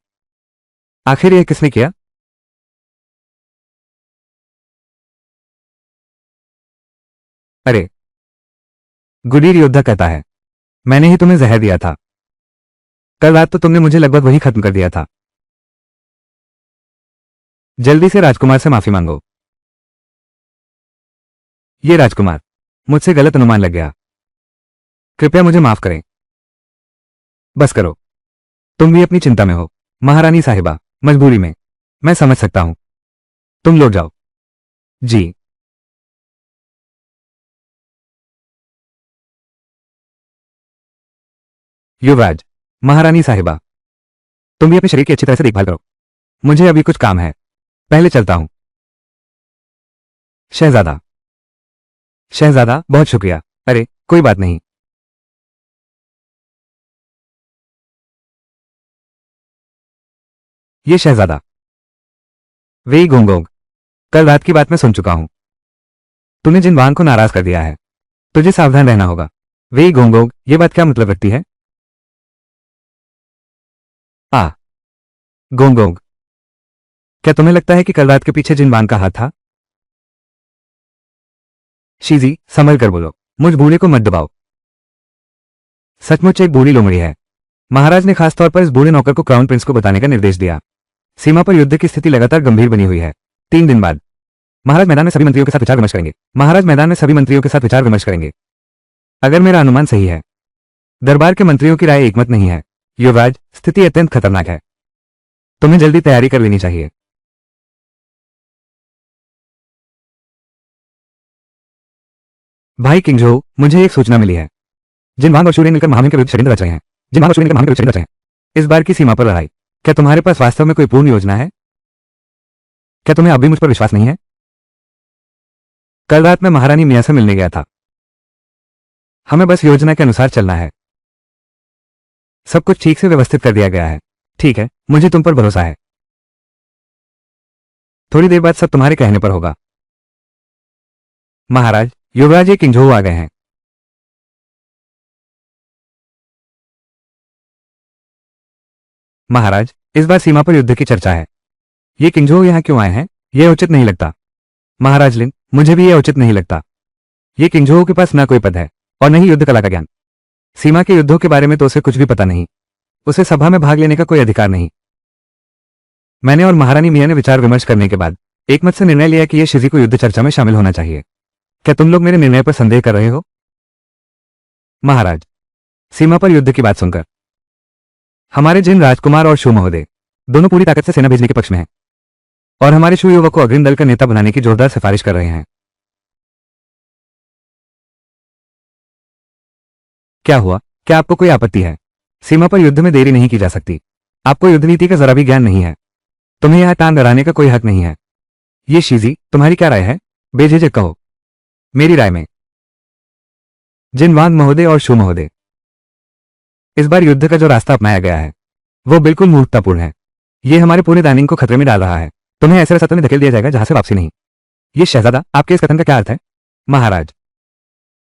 Speaker 1: आखिर यह किसने किया? अरे, गुडीर योद्धा कहता है, मैंने ही तुम्हें जहर दिया था। कल रात तो तुमने मुझे लगभग वही खत्म कर दिया था। जल्दी से राजकुमार से माफी मांगो। ये राजकुमार, मुझसे गलत अनुमान लग गया। कृपया मुझे माफ करें। बस करो, तुम भी अपनी चिंता में हो। महारानी साहिबा, मजबूरी में, मैं समझ सकता हूं। तुम लौट जाओ। जी। युवराज, महारानी साहिबा, तुम भी अपने शरीर की अच्छी तरह से देखभाल करो। मुझे अभी कुछ काम है, पहले चलता हूं। शहजादा, शहजादा, बहुत शुक्रिया। अरे, कोई बात नहीं। ये शहजादा, वेई गोंगोंग, कल रात की बात मैं सुन चुका हूं। तूने जिन वांग को नाराज कर दिया है। तुझे सावधान रहना होगा। वेई गोंगोंग, ये बात क्या मतलब रखती है? आ, गोंगोंग, क्या तुम्हें लगता है कि कल रात के पीछे जिन वांग का हाथ था? शीजी, संभल कर बोलो। मुझ बूढ़े को मत दबाओ। सचमुच एक बूढ़ी लोमड़ी है। महाराज ने खासतौर पर इस बूढ़े नौकर को क्राउन प्रिंस को बताने का निर्देश दिया। सीमा पर युद्ध की स्थिति लगातार गंभीर बनी हुई है। 3 दिन बाद महाराज मैदान में सभी मंत्रियों के साथ विचार विमर्श करेंगे। महाराज मैदान में सभी मंत्रियों के साथ विचार विमर्श करेंगे। अगर मेरा अनुमान सही है, दरबार के मंत्रियों की राय एकमत नहीं है। युवराज, स्थिति अत्यंत खतरनाक है। तुम्हें जल्दी तैयारी कर लेनी चाहिए। भाई किंगजो, मुझे एक सूचना मिली है। जिनवांग और शूरेन मिलकर महामहिम के विरुद्ध षड्यंत्र रच रहे हैं। जिनवांग और शूरेन मिलकर महामहिम के विरुद्ध षड्यंत्र रच रहे हैं। इस बार की सीमा पर लड़ाई, क्या तुम्हारे पास वास्तव में कोई पूर्ण योजना है? क्या तुम्हें अब भी मुझ पर विश्वास नहीं है? कल रात मैं महारानी मिया से मिलने गया था। हमें बस योजना के अनुसार चलना है। सब कुछ ठीक से व्यवस्थित कर दिया गया है। ठीक है, मुझे तुम पर भरोसा है। थोड़ी देर बाद सब तुम्हारे कहने पर होगा। महाराज, युवराज ये किंजो आ गए हैं। महाराज, इस बार सीमा पर युद्ध की चर्चा है। ये किंजो यहां क्यों आए हैं? यह उचित नहीं लगता। महाराज लिन, मुझे भी यह उचित नहीं लगता। ये किंजो के पास ना कोई पद है और न ही युद्ध कला का ज्ञान। सीमा के युद्धों के बारे में तो उसे कुछ भी पता नहीं। उसे सभा में भाग लेने का कोई अधिकार नहीं। मैंने और महारानी मिया ने विचार विमर्श करने के बाद एकमत से निर्णय लिया कि यह शिजी को युद्ध चर्चा में शामिल होना चाहिए। क्या तुम लोग मेरे निर्णय पर संदेह कर रहे हो? महाराज, सीमा पर युद्ध की बात सुनकर हमारे जिन राजकुमार और शू महोदय दोनों पूरी ताकत से सेना भेजने के पक्ष में हैं और हमारे शू युवक को अग्रिम दल का नेता बनाने की जोरदार सिफारिश कर रहे हैं। क्या हुआ? क्या आपको कोई आपत्ति है? सीमा पर युद्ध में देरी नहीं की जा सकती। आपको युद्ध नीति का जरा भी ज्ञान नहीं है। तुम्हें यहां टांग अड़ाने का कोई हक नहीं है। ये शीजी, तुम्हारी क्या राय है? बेझिझक कहो। मेरी राय में जिनवांग महोदय और शू महोदय, इस बार युद्ध का जो रास्ता अपनाया गया है वो बिल्कुल मूर्खतापूर्ण है। ये हमारे पूरे दानिंग को खतरे में डाल रहा है। तुम्हें ऐसे रास्ते में धकेल दिया जाएगा जहां से वापसी नहीं। ये शहजादा, आपके इस कथन का क्या अर्थ है? महाराज,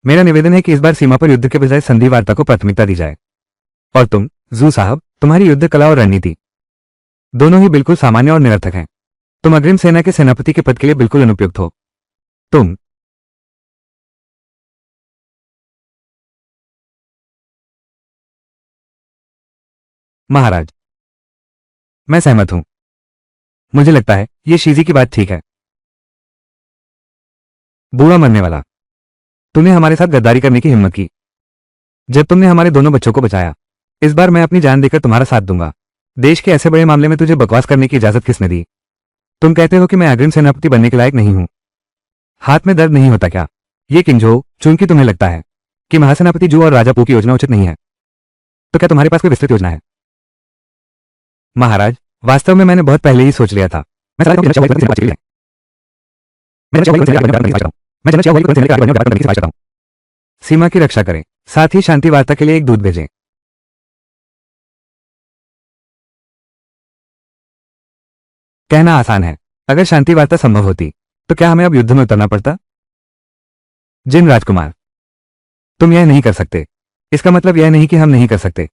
Speaker 1: मेरा निवेदन है कि इस बार सीमा पर युद्ध के बजाय संधि वार्ता को प्राथमिकता दी जाए। और तुम जू साहब, तुम्हारी युद्ध कला और रणनीति दोनों ही बिल्कुल सामान्य और निरर्थक हैं। तुम अग्रिम सेना के सेनापति के पद के लिए बिल्कुल अनुपयुक्त हो। तुम महाराज, मैं सहमत हूं। मुझे लगता है ये शीजी की बात ठीक है। बूढ़ा मरने वाला, तूने हमारे साथ गद्दारी करने की हिम्मत की जब तुमने हमारे दोनों बच्चों को बचाया। इस बार मैं अपनी जान देकर तुम्हारा साथ दूंगा। देश के ऐसे बड़े मामले में तुझे बकवास करने की इजाजत किसने दी? तुम कहते हो कि मैं अग्रिम सेनापति बनने के लायक नहीं हूं। हाथ में दर्द नहीं होता क्या? ये किंगझो, चूंकि तुम्हें लगता है कि महासेनापति जू और राजा पू की योजना उचित नहीं है, तो क्या तुम्हारे पास कोई विस्तृत योजना है? महाराज, वास्तव में मैंने बहुत पहले ही सोच लिया था। मैं चाहता हूं कि जनरल चावल की सेना मैं जनरल चावल की सेना के आगे बढ़ने की सिफारिश करता हूं। सीमा की रक्षा करें, साथ ही शांति वार्ता के लिए एक दूत भेजें। कहना आसान है। अगर शांति वार्ता संभव होती तो क्या हमें अब युद्ध में उतरना पड़ता? जिन राजकुमार, तुम यह नहीं कर सकते। इसका मतलब यह नहीं कि हम नहीं कर सकते।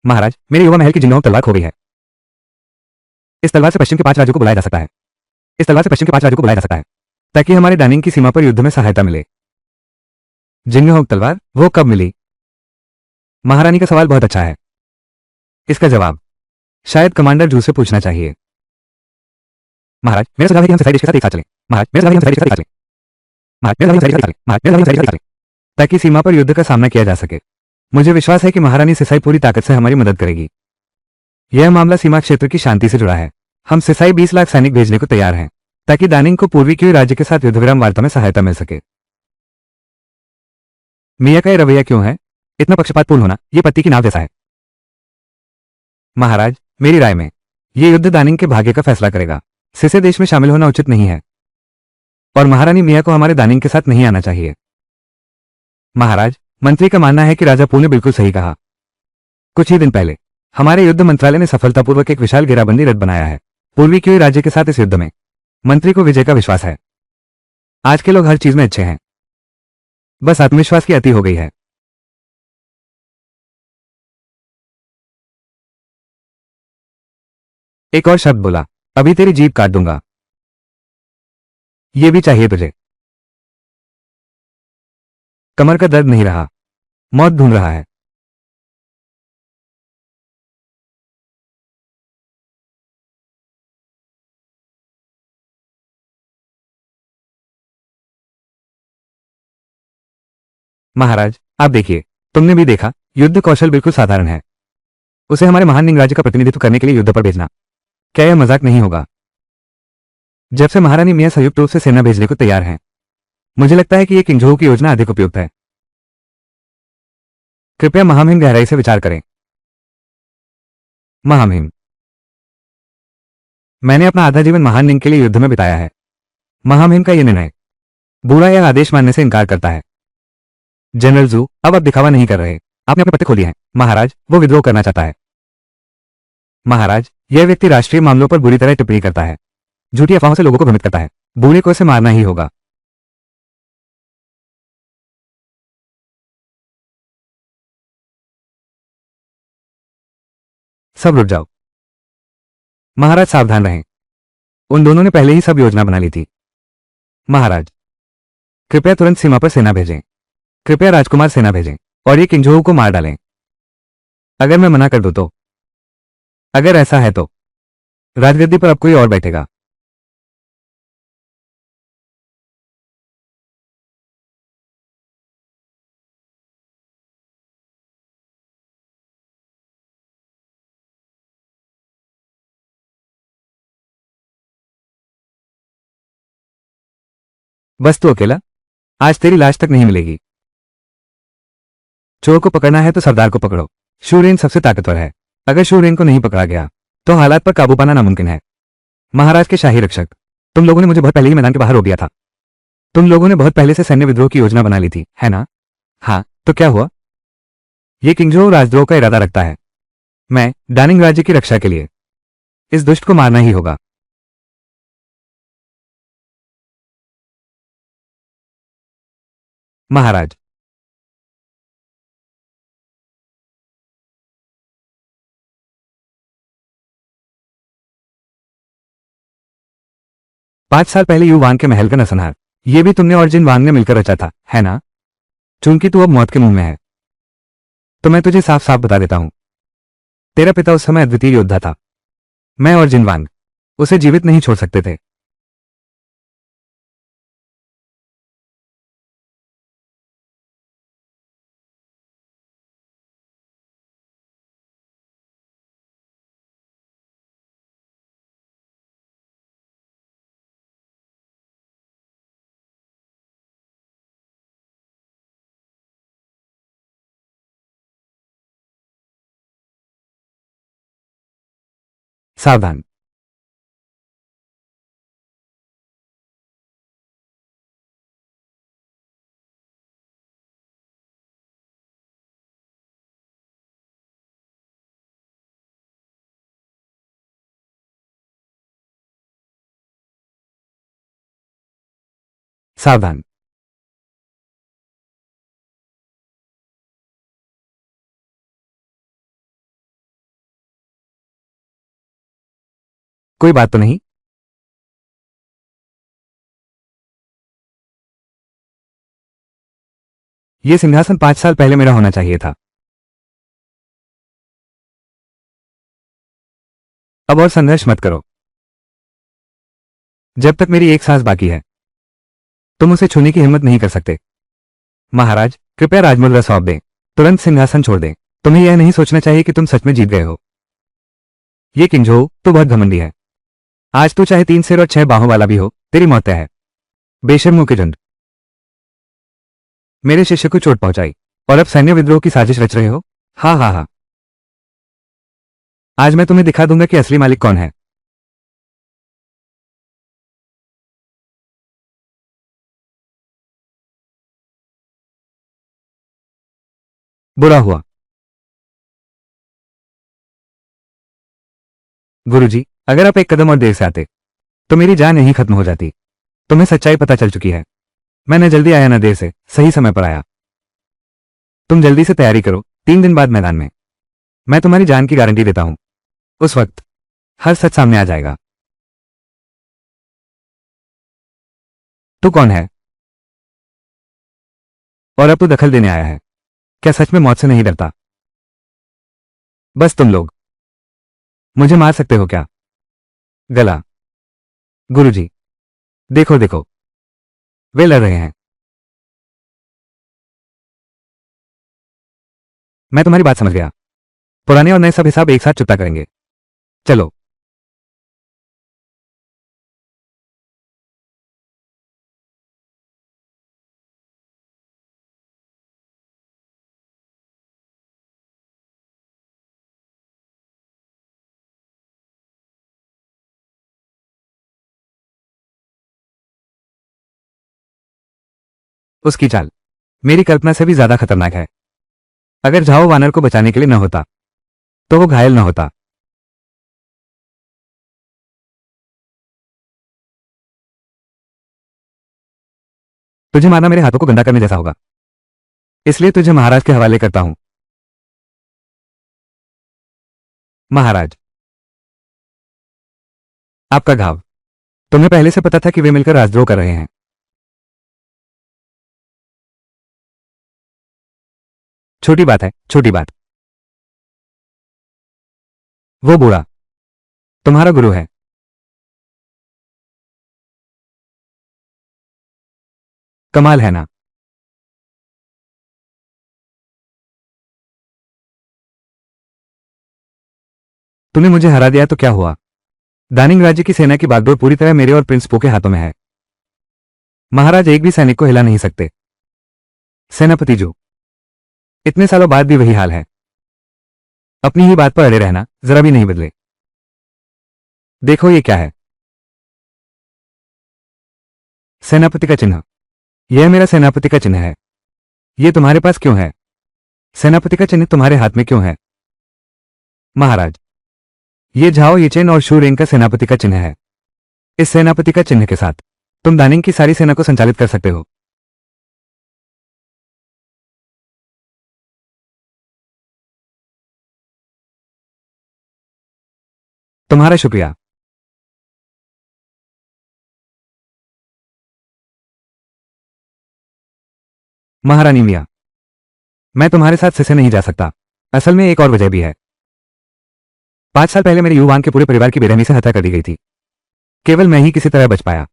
Speaker 1: महाराज, मेरे युवा महल की जिंगहों तलवार खो गई है। इस तलवार से पश्चिम के 5 राज्यों को बुलाया जा सकता है। इस तलवार से पश्चिम के 5 राज्यों को बुलाया जा सकता है ताकि हमारे डानिंग की सीमा पर युद्ध में सहायता मिले। जिंगहों तलवार वो कब मिली? महारानी का सवाल बहुत अच्छा है। इसका जवाब शायद कमांडर जू से पूछना चाहिए। महाराज, मेरा सुझाव है कि हम सिसाई देश के साथ एक साथ चलें। महाराज, मेरा सुझाव है कि हम सिसाई देश के साथ एक साथ चलें। महाराज, मेरा सुझाव है कि हम सिसाई देश के साथ चलें। महाराज, मेरा सुझाव है कि हम सिसाई देश के साथ चलें ताकि सीमा पर युद्ध का सामना किया जा सके। मुझे विश्वास है कि महारानी सिसाई पूरी ताकत से हमारी मदद करेगी। यह मामला सीमा क्षेत्र की शांति से जुड़ा है। हम सिसाई 20 लाख सैनिक भेजने को तैयार हैं ताकि दानिंग को पूर्वी क्यू राज्य के साथ युद्धविराम वार्ता में सहायता मिल सके। मिया का यह रवैया क्यों है? इतना पक्षपातपूर्ण होना यह पति की नाव जैसा है। महाराज, मेरी राय में यह युद्ध दानिंग के भाग्य का फैसला करेगा। सिसे देश में शामिल होना उचित नहीं है और महारानी मिया को हमारे दानिंग के साथ नहीं आना चाहिए। महाराज, मंत्री का मानना है कि राजा पू ने बिल्कुल सही कहा। कुछ ही दिन पहले हमारे युद्ध मंत्रालय ने सफलतापूर्वक एक विशाल घेराबंदी रथ बनाया है पूर्वी क्यू राज्य के साथ। इस युद्ध में मंत्री को विजय का विश्वास है। आज के लोग हर चीज में अच्छे हैं, बस आत्मविश्वास की अति हो गई है। एक और शब्द बोला, अभी तेरी जीभ काट दूंगा। ये भी चाहिए तुझे? कमर का दर्द नहीं रहा, मौत ढूंढ रहा है। महाराज, आप देखिए, तुमने भी देखा, युद्ध कौशल बिल्कुल साधारण है। उसे हमारे महान निंग राज्य का प्रतिनिधित्व करने के लिए युद्ध पर भेजना, क्या यह मजाक नहीं होगा? जब से महारानी मिया संयुक्त रूप से सेना भेजने को तैयार हैं, मुझे लगता है कि यह किंगझोऊ की योजना अधिक उपयुक्त है। कृपया महामहिम गहराई से विचार करें। महामहिम, मैंने अपना आधा जीवन महान निंग के लिए युद्ध में बिताया है। महामहिम का यह निर्णय, बूढ़ा यह आदेश मानने से इनकार करता है। जनरल जू, अब आप दिखावा नहीं कर रहे। आपने अपने पत्ते खोली हैं। महाराज, वो विद्रोह करना चाहता है। महाराज, यह व्यक्ति राष्ट्रीय मामलों पर बुरी तरह टिप्पणी करता है, झूठी अफवाहों से लोगों को भ्रमित करता है। बूढ़े को इसे मारना ही होगा। सब रुक जाओ। महाराज, सावधान रहें। उन दोनों ने पहले ही सब योजना बना ली थी। महाराज, कृपया तुरंत सीमा पर सेना भेजें। कृपया राजकुमार सेना भेजें और ये किंगझोऊ को मार डालें। अगर मैं मना कर दूं तो अगर ऐसा है तो राजगद्दी पर अब कोई और बैठेगा। बस तू अकेला। आज तेरी लाश तक नहीं मिलेगी। चोर को पकड़ना है तो सरदार को पकड़ो। शूरेन सबसे ताकतवर है। अगर शूरेन को नहीं पकड़ा गया तो हालात पर काबू पाना नामुमकिन है। महाराज के शाही रक्षक, तुम लोगों ने मुझे बहुत पहले ही मैदान के बाहर रोक दिया था। तुम लोगों ने बहुत पहले से सैन्य विद्रोह की योजना बना ली थी, है ना? हाँ, तो क्या हुआ? ये किंगजो राजद्रोह का इरादा रखता है। मैं डानिंग राज्य की रक्षा के लिए इस दुष्ट को मारना ही होगा। महाराज, 5 साल पहले यू वांग के महल का नरसंहार ये भी तुमने और जिन वांग ने मिलकर रचा था, है ना? चूंकि तू अब मौत के मुंह में है तो मैं तुझे साफ साफ बता देता हूं, तेरा पिता उस समय अद्वितीय योद्धा था। मैं और जिन वांग उसे जीवित नहीं छोड़ सकते थे। सावधान। सावधान। कोई बात तो नहीं? यह सिंहासन 5 साल पहले मेरा होना चाहिए था। अब और संघर्ष मत करो। जब तक मेरी एक सांस बाकी है तुम उसे छूने की हिम्मत नहीं कर सकते। महाराज, कृपया राजमुद्रा सौंप दें। तुरंत सिंहासन छोड़ दें। तुम्हें यह नहीं सोचना चाहिए कि तुम सच में जीत गए हो। ये किंगझो तो बहुत घमंडी है। आज तू चाहे 3 सिर और 6 बाहों वाला भी हो, तेरी मौत तय है। बेशर्मों के झुंड, मेरे शिष्य को चोट पहुंचाई और अब सैन्य विद्रोह की साजिश रच रहे हो? हाँ हाँ हाँ, आज मैं तुम्हें दिखा दूंगा कि असली मालिक कौन है। बुरा हुआ गुरुजी, अगर आप एक कदम और देर से आते तो मेरी जान यहीं खत्म हो जाती। तुम्हें सच्चाई पता चल चुकी है। मैं न जल्दी आया न देर से, सही समय पर आया। तुम जल्दी से तैयारी करो, 3 दिन बाद मैदान में। मैं तुम्हारी जान की गारंटी देता हूं, उस वक्त हर सच सामने आ जाएगा। तू कौन है और अब तू दखल देने आया है? क्या सच में मौत से नहीं डरता? बस तुम लोग मुझे मार सकते हो क्या? गला। गुरुजी, देखो देखो, वे लड़ रहे हैं। मैं तुम्हारी बात समझ गया। पुराने और नए सब हिसाब एक साथ चुकता करेंगे। चलो। उसकी चाल मेरी कल्पना से भी ज्यादा खतरनाक है। अगर झाओ वानर को बचाने के लिए न होता तो वो घायल न होता। तुझे मारना मेरे हाथों को गंदा करने जैसा होगा, इसलिए तुझे महाराज के हवाले करता हूं। महाराज, आपका घाव। तुम्हें पहले से पता था कि वे मिलकर राजद्रोह कर रहे हैं। छोटी बात है, छोटी बात। वो बूढ़ा तुम्हारा गुरु है। कमाल है ना। तूने मुझे हरा दिया तो क्या हुआ? दानिंग राज्य की सेना की बागडोर पूरी तरह मेरे और प्रिंस पो के हाथों में है। महाराज एक भी सैनिक को हिला नहीं सकते। सेनापति जो, इतने सालों बाद भी वही हाल है। अपनी ही बात पर अड़े रहना, जरा भी नहीं बदले। देखो ये क्या है? सेनापति का चिन्ह। यह मेरा सेनापति का चिन्ह है। ये तुम्हारे पास क्यों है? सेनापति का चिन्ह तुम्हारे हाथ में क्यों है? महाराज, ये झाओ येचेन और शू रेंग का सेनापति का चिन्ह है। इस सेनापति का चिन्ह के साथ तुम दानिंग की सारी सेना को संचालित कर सकते हो। तुम्हारा शुक्रिया। महारानी मिया, मैं तुम्हारे साथ से नहीं जा सकता। असल में एक और वजह भी है। 5 साल पहले मेरे युवान के पूरे परिवार की बेरहमी से हत्या कर दी गई थी। केवल मैं ही किसी तरह बच पाया,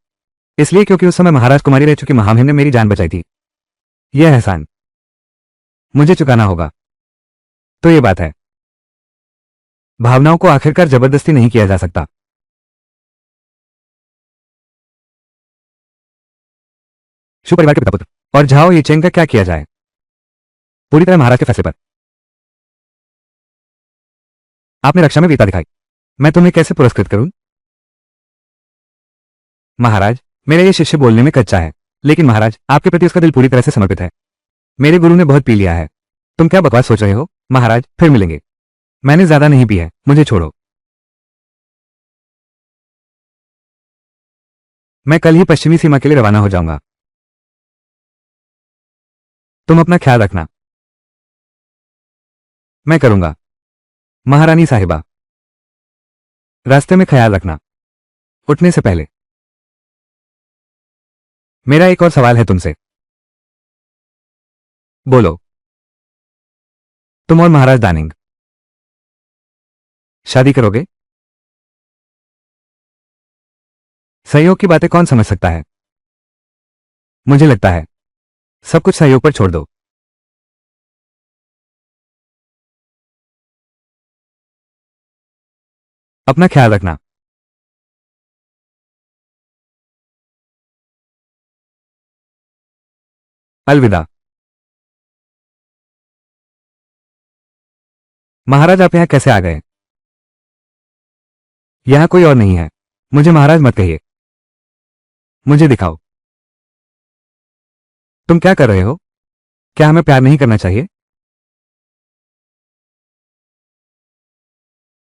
Speaker 1: इसलिए क्योंकि उस समय महाराज कुमारी रह चुकी महामहिम ने मेरी जान बचाई थी। यह एहसान मुझे चुकाना होगा। तो ये बात है। भावनाओं को आखिरकार जबरदस्ती नहीं किया जा सकता। शू परिवार के पिता पुत्र और झाओ येचेंग का क्या किया जाए? पूरी तरह महाराज के फैसले पर। आपने रक्षा में वीरता दिखाई, मैं तुम्हें कैसे पुरस्कृत करूं? महाराज, मेरा ये शिष्य बोलने में कच्चा है, लेकिन महाराज आपके प्रति उसका दिल पूरी तरह से समर्पित है। मेरे गुरु ने बहुत पी लिया है। तुम क्या बकवास सोच रहे हो? महाराज फिर मिलेंगे। मैंने ज्यादा नहीं पी है, मुझे छोड़ो। मैं कल ही पश्चिमी सीमा के लिए रवाना हो जाऊंगा। तुम अपना ख्याल रखना। मैं करूंगा। महारानी साहिबा, रास्ते में ख्याल रखना, उठने से पहले। मेरा एक और सवाल है तुमसे। बोलो। तुम और महाराज दानिंग शादी करोगे? सहयोग की बातें कौन समझ सकता है? मुझे लगता है सब कुछ सहयोग पर छोड़ दो। अपना ख्याल रखना। अलविदा। महाराज आप यहां कैसे आ गए? यहां कोई और नहीं है। मुझे महाराज मत कहिए। मुझे दिखाओ। तुम क्या कर रहे हो? क्या हमें प्यार नहीं करना चाहिए?